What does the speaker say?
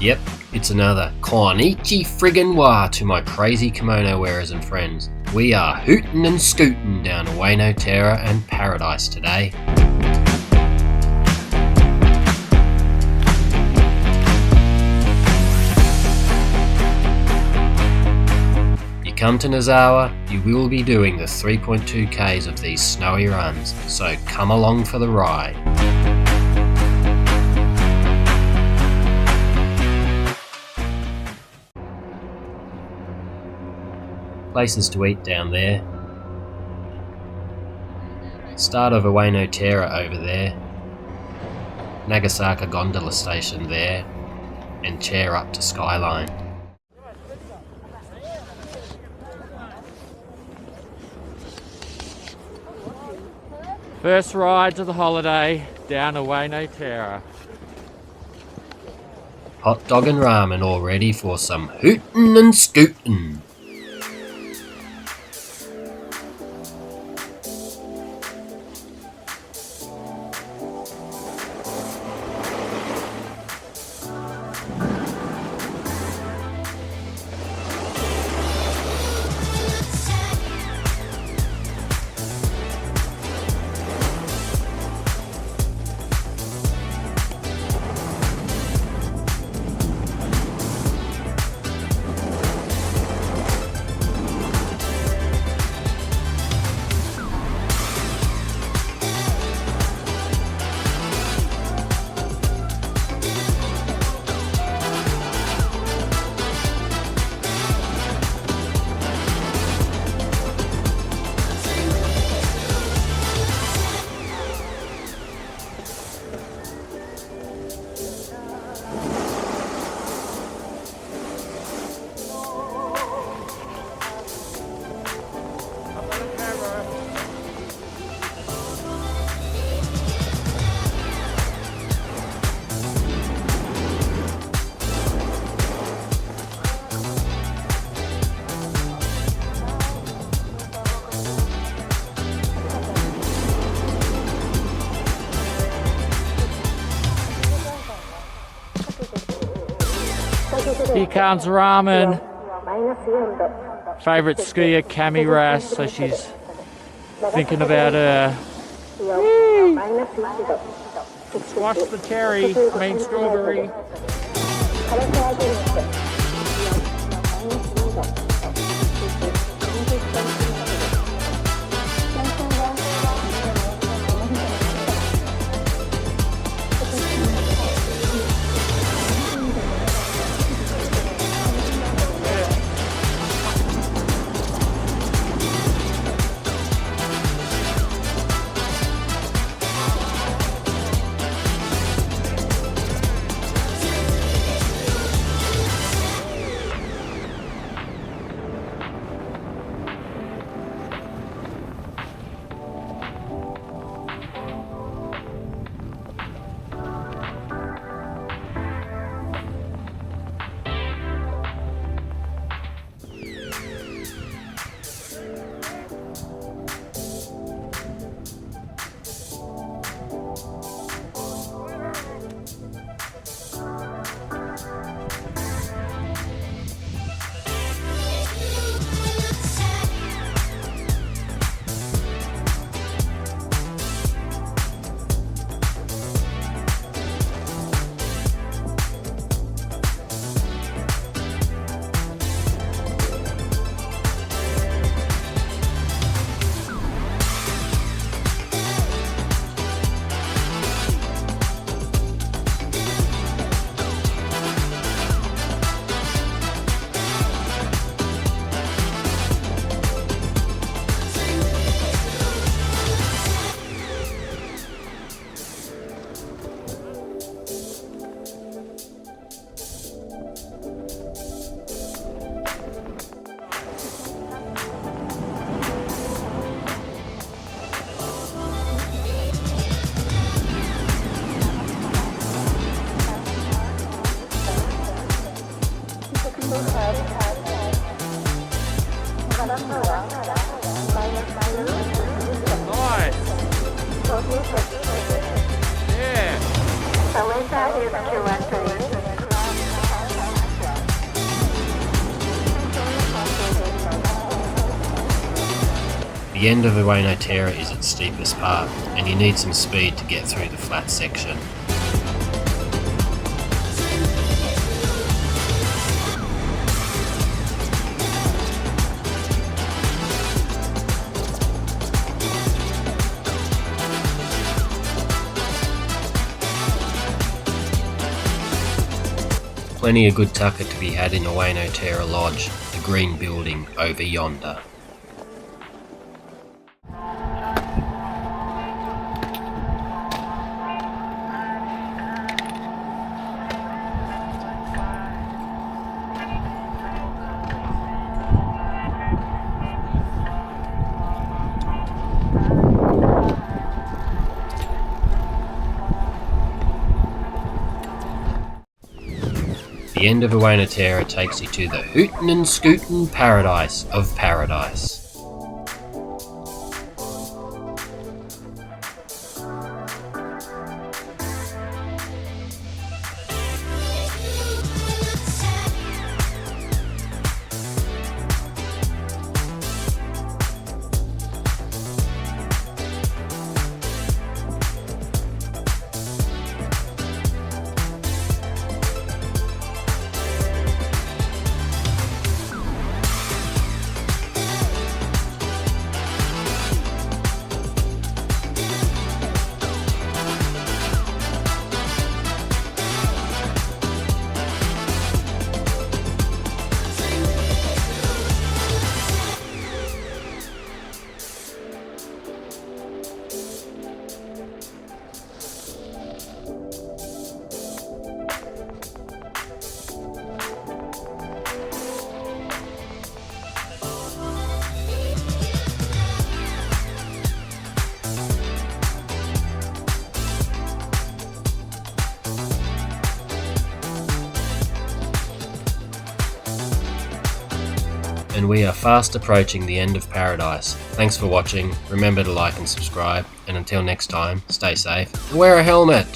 Yep, it's another konichiwa to my crazy kimono wearers and friends. We are hootin' and scootin' down Uenotaira and Paradise today. You come to Nozawa, you will be doing the 3.2 Ks of these snowy runs, so come along for the ride. Places to eat down there. Start of Uenotaira over there. Nagasaka gondola station there. And chair up to Skyline. First ride of the holiday down Uenotaira. Hotdog and ramen all ready for some hootin' and scootin'. Here comes Ramen. Favourite skier, Cami Rast, so she's thinking about her. Squash the cherry, strawberry. Yeah. The end of Uenotaira is its steepest part, and you need some speed to get through the flat section. Plenty of good tucker to be had in Uenotaira Lodge, the green building over yonder. The end of Uenotaira takes you to the hootin' and scootin' paradise of paradise. And we are fast approaching the end of paradise. Thanks for watching, remember to like and subscribe, and until next time, stay safe and wear a helmet!